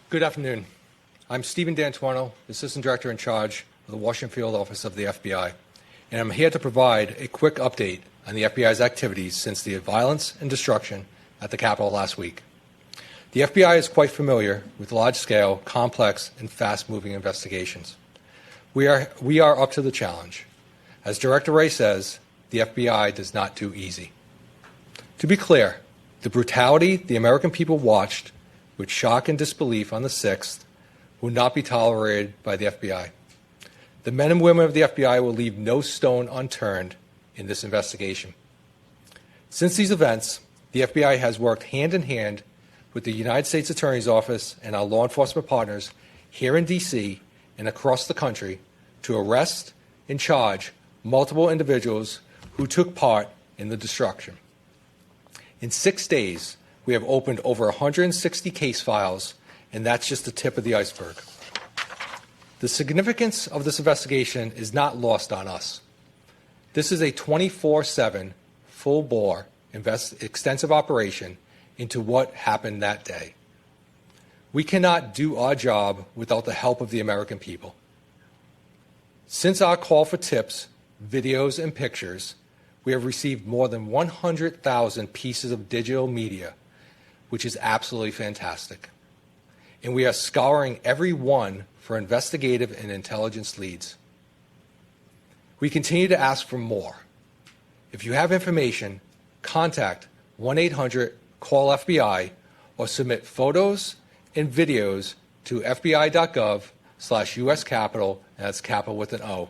Good afternoon. I'm Stephen D'Antuono, Assistant Director in charge of the Washington Field Office of the FBI, and I'm here to provide a quick update on the FBI's activities since the violence and destruction at the Capitol last week. The FBI is quite familiar with large-scale, complex, and fast-moving investigations. We are up to the challenge. As Director Wray says, the FBI does not do easy. To be clear, the brutality the American people watched with shock and disbelief on the 6th will not be tolerated by the FBI. The men and women of the FBI will leave no stone unturned in this investigation. Since these events, the FBI has worked hand in hand with the United States Attorney's Office and our law enforcement partners here in D.C. and across the country to arrest and charge multiple individuals who took part in the destruction. In 6 days, we have opened over 160 case files, and that's just the tip of the iceberg. The significance of this investigation is not lost on us. This is a 24/7, full-bore, extensive operation into what happened that day. We cannot do our job without the help of the American people. Since our call for tips, videos, and pictures, we have received more than 100,000 pieces of digital media, which is absolutely fantastic. And we are scouring every one for investigative and intelligence leads. We continue to ask for more. If you have information, contact 1-800-CALL-FBI or submit photos and videos to fbi.gov/US Capitol, and that's Capitol with an O.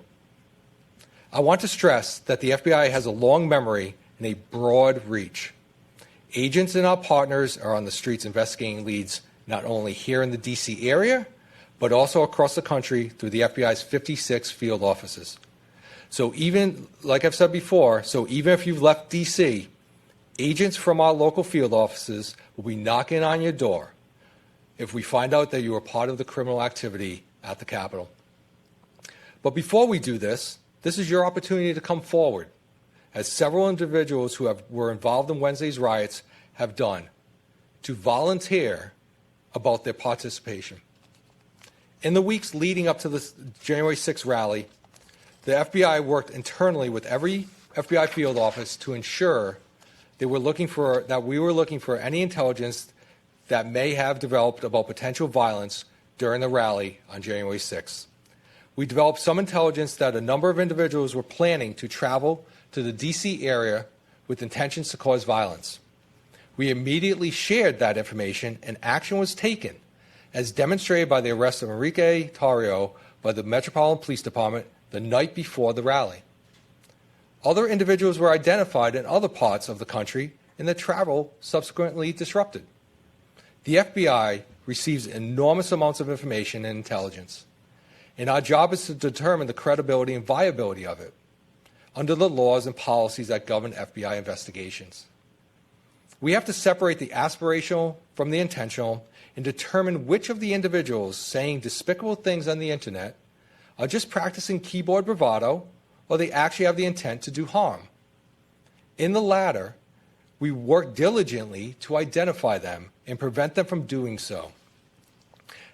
I want to stress that the FBI has a long memory and a broad reach. Agents and our partners are on the streets investigating leads not only here in the D.C. area, but also across the country through the FBI's 56 field offices. So even, like I've said before, even if you've left D.C., agents from our local field offices will be knocking on your door if we find out that you were part of the criminal activity at the Capitol. But before we do this, this is your opportunity to come forward, as several individuals who were involved in Wednesday's riots have done, to volunteer about their participation. In the weeks leading up to the January 6th rally, the FBI worked internally with every FBI field office to ensure that we were looking for any intelligence that may have developed about potential violence during the rally on January 6th. We developed some intelligence that a number of individuals were planning to travel to the D.C. area with intentions to cause violence. We immediately shared that information, and action was taken, as demonstrated by the arrest of Enrique Tarrio by the Metropolitan Police Department the night before the rally. Other individuals were identified in other parts of the country, and the travel subsequently disrupted. The FBI receives enormous amounts of information and intelligence, and our job is to determine the credibility and viability of it under the laws and policies that govern FBI investigations. We have to separate the aspirational from the intentional and determine which of the individuals saying despicable things on the internet are just practicing keyboard bravado or they actually have the intent to do harm. In the latter, we work diligently to identify them and prevent them from doing so.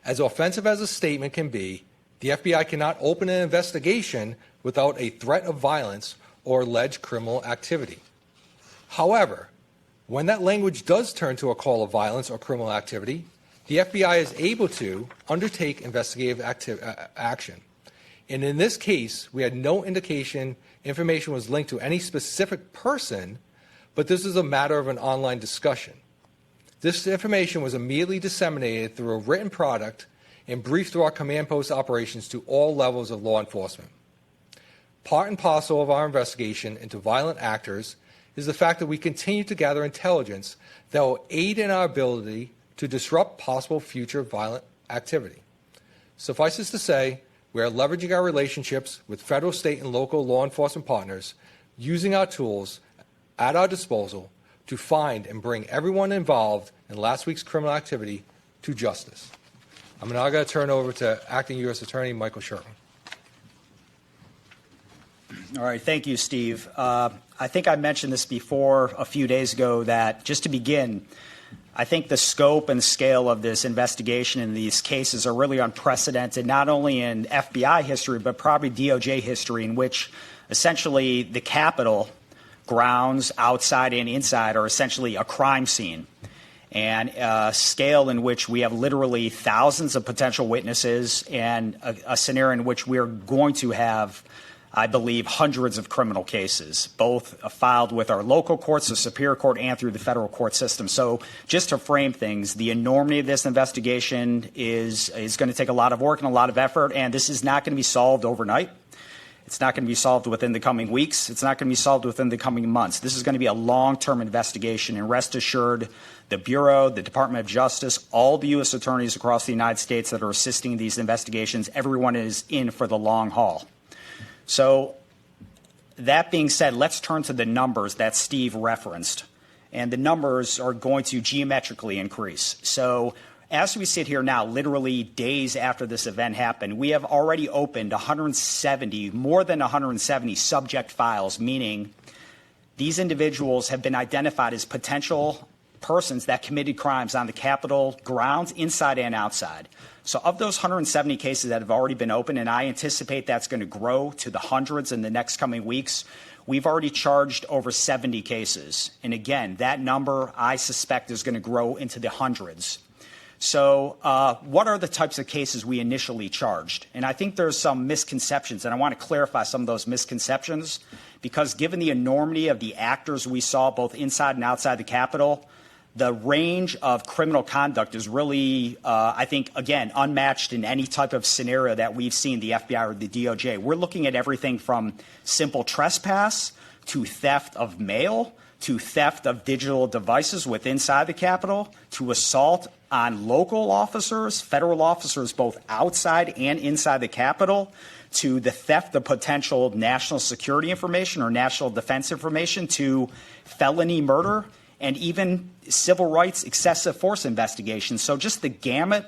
As offensive as a statement can be, the FBI cannot open an investigation without a threat of violence or alleged criminal activity. However, when that language does turn to a call of violence or criminal activity, the FBI is able to undertake investigative action. And in this case, we had no indication information was linked to any specific person, but this is a matter of an online discussion. This information was immediately disseminated through a written product and briefed through our command post operations to all levels of law enforcement. Part and parcel of our investigation into violent actors is the fact that we continue to gather intelligence that will aid in our ability to disrupt possible future violent activity. Suffice it to say, we are leveraging our relationships with federal, state, and local law enforcement partners, using our tools at our disposal to find and bring everyone involved in last week's criminal activity to justice. I'm now going to turn over to Acting U.S. Attorney Michael Sherman. All right, thank you, Steve. I think I mentioned this before a few days ago that, just to begin, I think the scope and scale of this investigation in these cases are really unprecedented, not only in FBI history, but probably DOJ history, in which essentially the Capitol grounds outside and inside are essentially a crime scene, and a scale in which we have literally thousands of potential witnesses, and a scenario in which we're going to have, I believe, hundreds of criminal cases, both filed with our local courts, the Superior Court, and through the federal court system. So just to frame things, the enormity of this investigation is going to take a lot of work and a lot of effort, and this is not going to be solved overnight. It's not going to be solved within the coming weeks. It's not going to be solved within the coming months. This is going to be a long-term investigation, and rest assured, the Bureau, the Department of Justice, all the U.S. attorneys across the United States that are assisting in these investigations, everyone is in for the long haul. So that being said, let's turn to the numbers that Steve referenced. And the numbers are going to geometrically increase. So as we sit here now, literally days after this event happened, we have already opened 170, more than 170 subject files, meaning these individuals have been identified as potential persons that committed crimes on the Capitol grounds, inside and outside. So of those 170 cases that have already been opened, and I anticipate that's going to grow to the hundreds in the next coming weeks, we've already charged over 70 cases. And again, that number, I suspect, is going to grow into the hundreds. So what are the types of cases we initially charged? And I think there's some misconceptions, and I want to clarify some of those misconceptions, because given the enormity of the actors we saw both inside and outside the Capitol, the range of criminal conduct is really, I think, again, unmatched in any type of scenario that we've seen, the FBI or the DOJ. We're looking at everything from simple trespass to theft of mail to theft of digital devices within inside the Capitol to assault on local officers, federal officers both outside and inside the Capitol, to the theft of potential national security information or national defense information, to felony murder, and even civil rights excessive force investigations. So just the gamut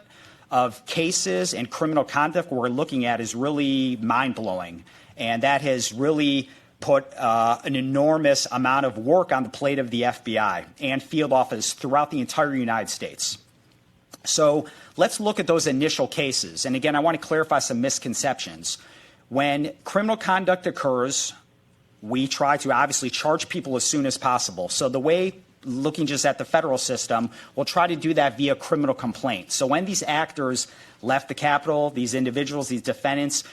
of cases and criminal conduct we're looking at is really mind-blowing. And that has really put an enormous amount of work on the plate of the FBI and field office throughout the entire United States. So let's look at those initial cases. And again, I want to clarify some misconceptions. When criminal conduct occurs, we try to obviously charge people as soon as possible. So the way, looking just at the federal system, we'll try to do that via criminal complaint. So when these actors left the Capitol, these individuals, these defendants,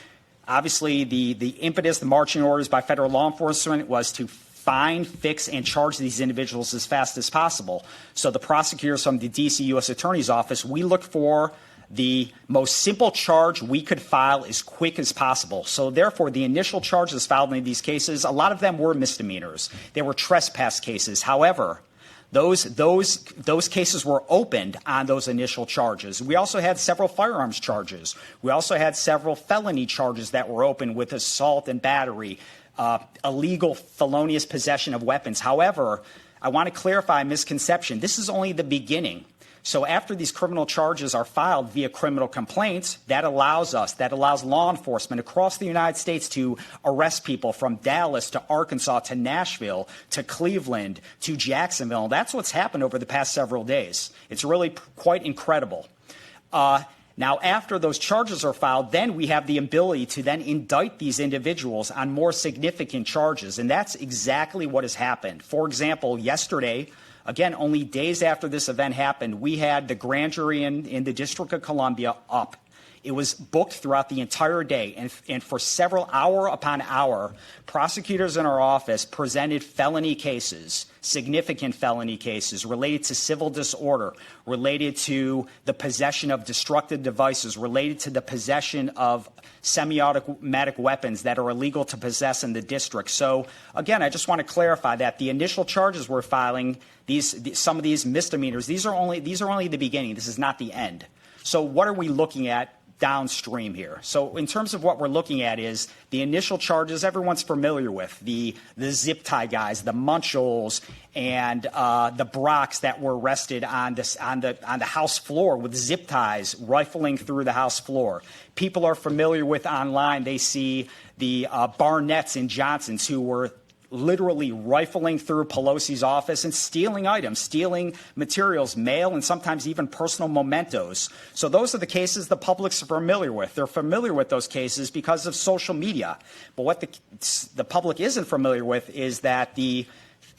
obviously the impetus, the marching orders by federal law enforcement was to find, fix, and charge these individuals as fast as possible. So the prosecutors from the D.C. U.S. Attorney's Office, we look for the most simple charge we could file as quick as possible. So therefore, the initial charges filed in these cases, a lot of them were misdemeanors. They were trespass cases. However, those cases were opened on those initial charges. We also had several firearms charges. We also had several felony charges that were opened with assault and battery, illegal felonious possession of weapons. However, I want to clarify a misconception. This is only the beginning. So after these criminal charges are filed via criminal complaints, that allows law enforcement across the United States to arrest people from Dallas to Arkansas to Nashville to Cleveland to Jacksonville. That's what's happened over the past several days. It's really quite incredible. Now, after those charges are filed, then we have the ability to then indict these individuals on more significant charges, and that's exactly what has happened. For example, yesterday, again, only days after this event happened, we had the grand jury in the District of Columbia up. It was booked throughout the entire day, and for several hour upon hour, prosecutors in our office presented felony cases, significant felony cases related to civil disorder, related to the possession of destructive devices, related to the possession of semi-automatic weapons that are illegal to possess in the district. So again, I just want to clarify that the initial charges we're filing, some of these misdemeanors, these are only the beginning. This is not the end. So what are we looking at downstream here? So in terms of what we're looking at is the initial charges everyone's familiar with, the zip tie guys, the Munchels, and the Brocks that were arrested on the House floor with zip ties rifling through the House floor. People are familiar with online. They see the Barnetts and Johnsons who were literally rifling through Pelosi's office and stealing items, stealing materials, mail, and sometimes even personal mementos. So those are the cases the public's familiar with. They're familiar with those cases because of social media. But what the public isn't familiar with is that the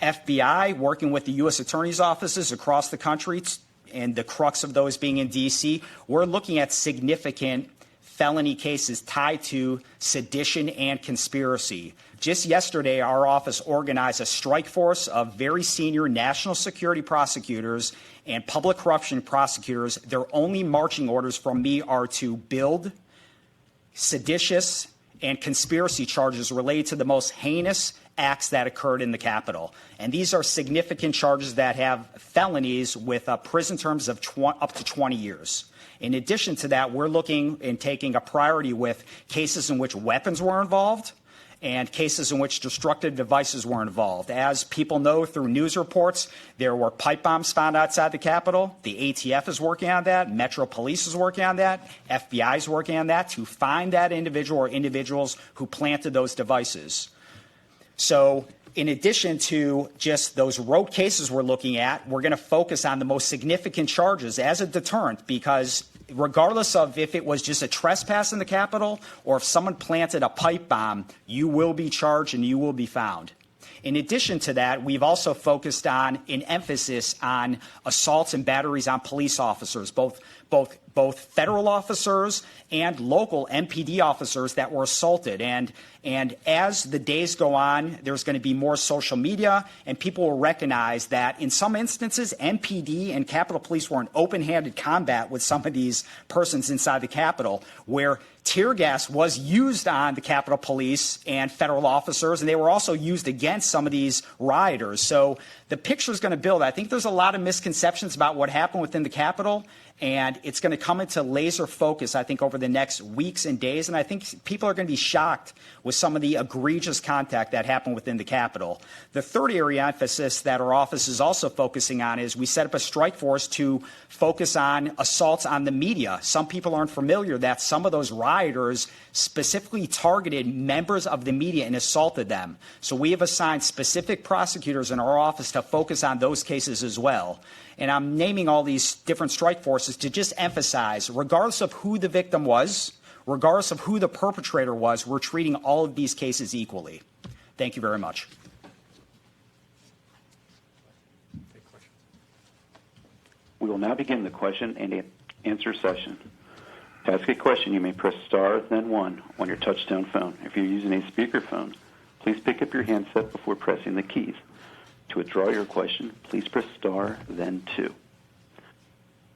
FBI, working with the U.S. attorney's offices across the country, and the crux of those being in D.C., we're looking at significant felony cases tied to sedition and conspiracy. Just yesterday, our office organized a strike force of very senior national security prosecutors and public corruption prosecutors. Their only marching orders from me are to build seditious and conspiracy charges related to the most heinous acts that occurred in the Capitol. And these are significant charges that have felonies with prison terms of up to 20 years. In addition to that, we're looking and taking a priority with cases in which weapons were involved and cases in which destructive devices were involved. As people know through news reports, there were pipe bombs found outside the Capitol. The ATF is working on that. Metro Police is working on that. FBI is working on that to find that individual or individuals who planted those devices. So in addition to just those rogue cases we're looking at, we're going to focus on the most significant charges as a deterrent, because regardless of if it was just a trespass in the Capitol or if someone planted a pipe bomb, you will be charged and you will be found. In addition to that, we've also focused on an emphasis on assaults and batteries on police officers, both federal officers and local MPD officers that were assaulted. And as the days go on, there's going to be more social media, and people will recognize that in some instances, MPD and Capitol Police were in open-handed combat with some of these persons inside the Capitol, where tear gas was used on the Capitol Police and federal officers, and they were also used against some of these rioters. So the picture is going to build. I think there's a lot of misconceptions about what happened within the Capitol, and it's going to come into laser focus, I think, over the next weeks and days. And I think people are going to be shocked with some of the egregious conduct that happened within the Capitol. The third area emphasis that our office is also focusing on is we set up a strike force to focus on assaults on the media. Some people aren't familiar that some of those rioters specifically targeted members of the media and assaulted them. So we have assigned specific prosecutors in our office to focus on those cases as well. And I'm naming all these different strike forces to just emphasize, regardless of who the victim was, regardless of who the perpetrator was, we're treating all of these cases equally. Thank you very much. We will now begin the question and answer session. To ask a question, you may press star, then 1 on your touch-tone phone. If you're using a speakerphone, please pick up your handset before pressing the keys. To withdraw your question, please press star, then 2.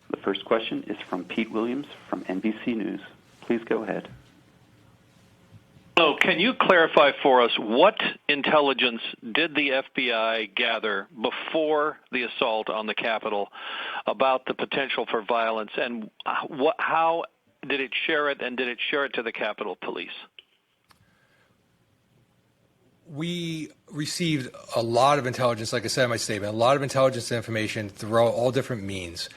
The first question is from Pete Williams from NBC News. Please go ahead. So can you clarify for us what intelligence did the FBI gather before the assault on the Capitol about the potential for violence, and how did it share it, and did it share it to the Capitol Police? We received a lot of intelligence, like I said in my statement, a lot of intelligence information through all different means,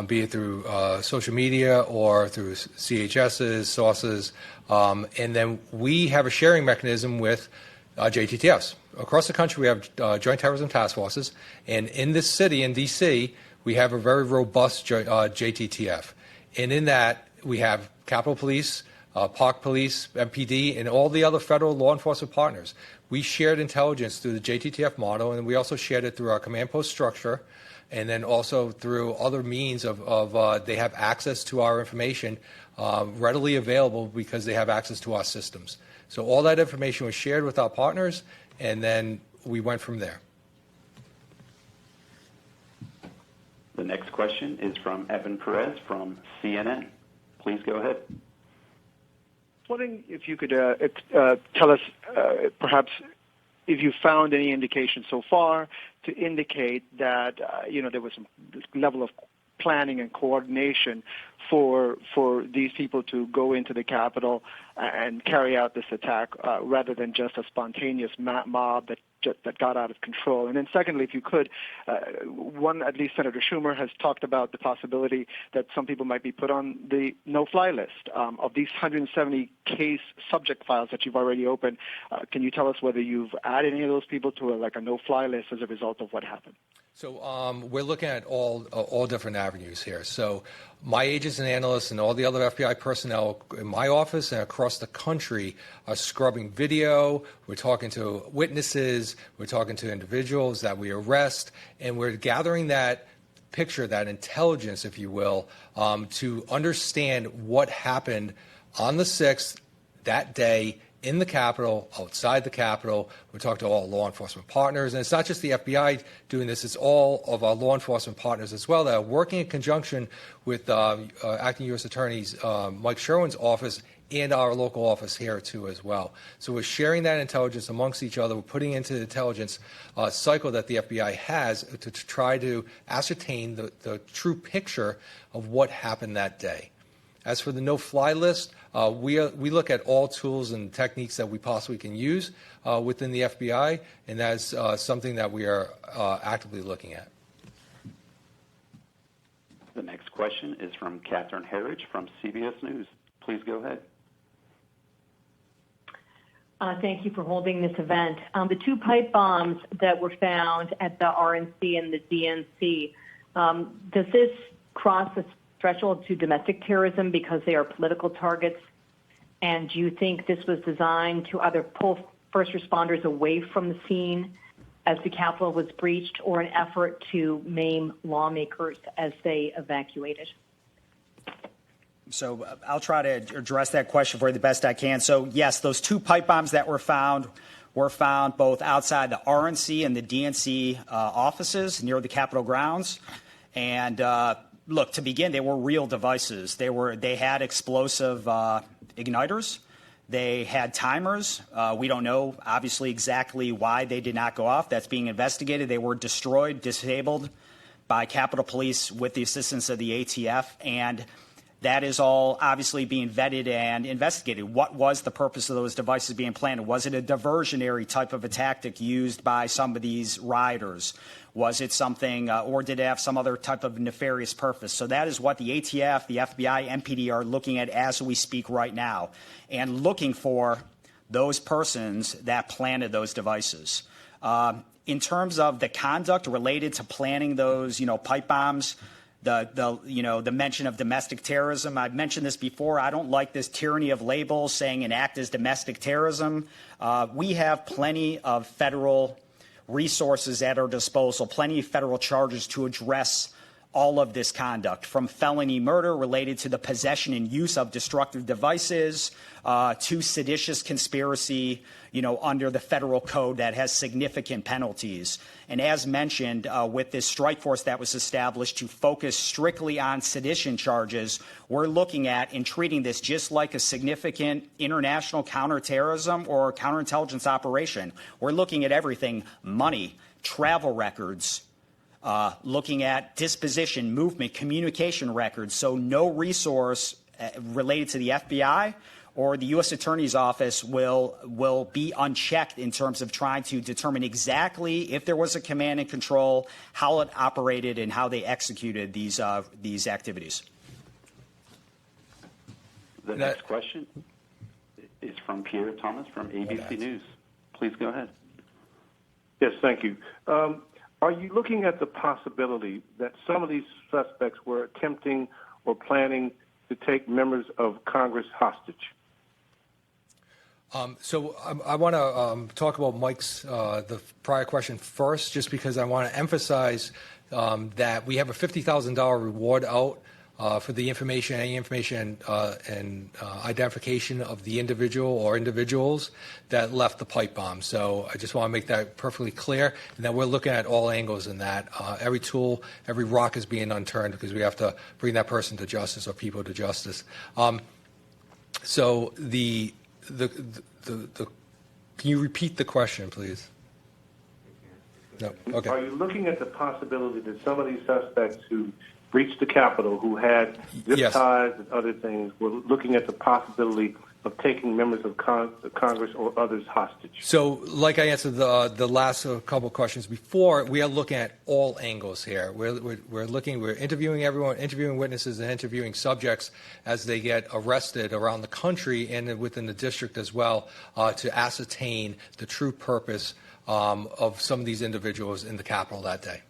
be it through social media or through CHS's sources. And then we have a sharing mechanism with JTTFs. Across the country, we have Joint Terrorism Task Forces. And in this city, in D.C., we have a very robust JTTF. And in that, we have Capitol Police, Park Police, MPD, and all the other federal law enforcement partners. We shared intelligence through the JTTF model, and we also shared it through our command post structure, and then also through other means of they have access to our information readily available because they have access to our systems. So all that information was shared with our partners, and then we went from there. The next question is from Evan Perez from CNN. Please go ahead. Wondering if you could tell us perhaps if you found any indication so far to indicate that there was some level of planning and coordination for these people to go into the Capitol and carry out this attack rather than just a spontaneous mob that that got out of control? And then secondly, if you could, at least Senator Schumer has talked about the possibility that some people might be put on the no-fly list. Of these 170 case subject files that you've already opened, can you tell us whether you've added any of those people to a no-fly list as a result of what happened? So we're looking at all different avenues here. So my agents and analysts and all the other FBI personnel in my office and across the country are scrubbing video. We're talking to witnesses. We're talking to individuals that we arrest, and we're gathering that picture, that intelligence, if you will, to understand what happened on the 6th, that day, in the Capitol, outside the Capitol. We talk to all law enforcement partners, and it's not just the FBI doing this, it's all of our law enforcement partners as well that are working in conjunction with Acting U.S. Attorney Mike Sherwin's office and our local office here too as well. So we're sharing that intelligence amongst each other. We're putting into the intelligence cycle that the FBI has to try to ascertain the true picture of what happened that day. As for the no-fly list, we look at all tools and techniques that we possibly can use within the FBI, and that's something that we are actively looking at. The next question is from Catherine Herridge from CBS News. Please go ahead. Thank you for holding this event. The 2 pipe bombs that were found at the RNC and the DNC, does this cross the threshold to domestic terrorism because they are political targets? And do you think this was designed to either pull first responders away from the scene as the Capitol was breached, or an effort to maim lawmakers as they evacuated? So I'll try to address that question for you the best I can. So yes, those 2 pipe bombs that were found both outside the RNC and the DNC offices near the Capitol grounds. And look, to begin, they were real devices. They had explosive igniters. They had timers. We don't know, obviously, exactly why they did not go off. That's being investigated. They were destroyed, disabled by Capitol Police with the assistance of the ATF, and that is all obviously being vetted and investigated. What was the purpose of those devices being planted? Was it a diversionary type of a tactic used by some of these rioters? Was it something, or did it have some other type of nefarious purpose? So that is what the ATF, the FBI, MPD are looking at as we speak right now, and looking for those persons that planted those devices. In terms of the conduct related to planning those, pipe bombs, the mention of domestic terrorism. I've mentioned this before. I don't like this tyranny of labels saying an act is domestic terrorism. We have plenty of federal resources at our disposal, plenty of federal charges to address all of this conduct, from felony murder related to the possession and use of destructive devices to seditious conspiracy, under the federal code that has significant penalties. And as mentioned, with this strike force that was established to focus strictly on sedition charges, we're looking at and treating this just like a significant international counterterrorism or counterintelligence operation. We're looking at everything: money, travel records, looking at disposition, movement, communication records. So no resource related to the FBI or the U.S. Attorney's Office will be unchecked in terms of trying to determine exactly if there was a command and control, how it operated, and how they executed these activities. The next question is from Pierre Thomas from ABC News. Please go ahead. Yes, thank you. Are you looking at the possibility that some of these suspects were attempting or planning to take members of Congress hostage? So I want to talk about Mike's the prior question first, just because I want to emphasize that we have a $50,000 reward out for the information, any information and identification of the individual or individuals that left the pipe bomb. So I just want to make that perfectly clear, and that we're looking at all angles in that. Every tool, every rock is being unturned because we have to bring that person to justice or people to justice. So can you repeat the question, please? No. Okay. Are you looking at the possibility that some of these suspects who breached the Capitol, who had zip ties and other things, were looking at the possibility of taking members of Congress or others hostage? So, like I answered the last couple of questions before, we are looking at all angles here. We're interviewing everyone, interviewing witnesses, and interviewing subjects as they get arrested around the country and within the district as well, to ascertain the true purpose of some of these individuals in the Capitol that day.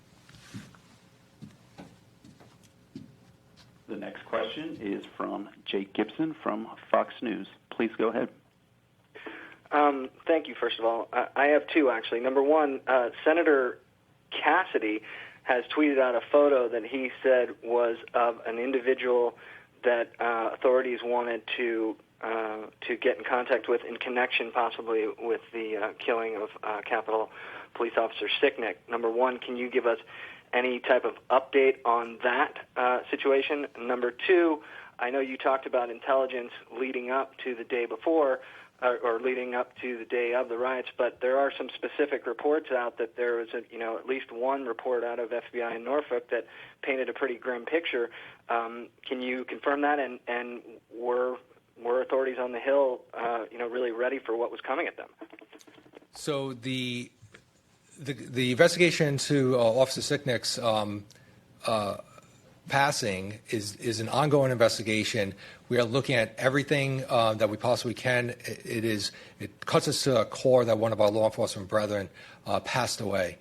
The next question is from Jake Gibson from Fox News. Please go ahead. Thank you, first of all. I have two, actually. Number one, Senator Cassidy has tweeted out a photo that he said was of an individual that authorities wanted to get in contact with in connection possibly with the killing of Capitol Police Officer Sicknick. Number one, can you give us any type of update on that situation? Number two, I know you talked about intelligence leading up to the day before or leading up to the day of the riots, but there are some specific reports out that there was at least one report out of FBI in Norfolk that painted a pretty grim picture. Can you confirm that? And were authorities on the Hill really ready for what was coming at them? So the investigation into Officer Sicknick's passing is an ongoing investigation. We are looking at everything that we possibly can. It cuts us to the core that one of our law enforcement brethren passed away.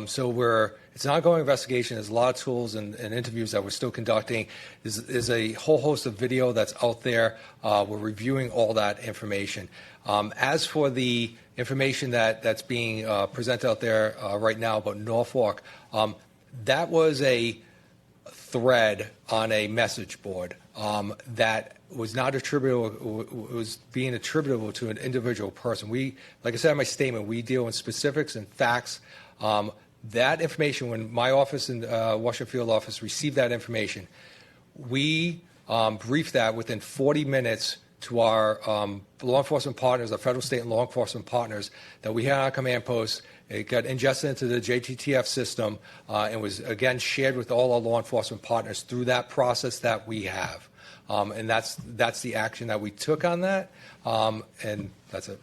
So it's an ongoing investigation. There's a lot of tools and interviews that we're still conducting. There's a whole host of video that's out there. We're reviewing all that information. As for the information that's being presented out there right now about Norfolk, that was a thread on a message board that was not attributable, was being attributable to an individual person. Like I said in my statement, we deal in specifics and facts. That information, when my office and Washington Field office received that information, we briefed that within 40 minutes to our law enforcement partners, our federal, state, and law enforcement partners that we had on our command posts. It got ingested into the JTTF system and was, again, shared with all our law enforcement partners through that process that we have. And that's the action that we took on that, and that's it.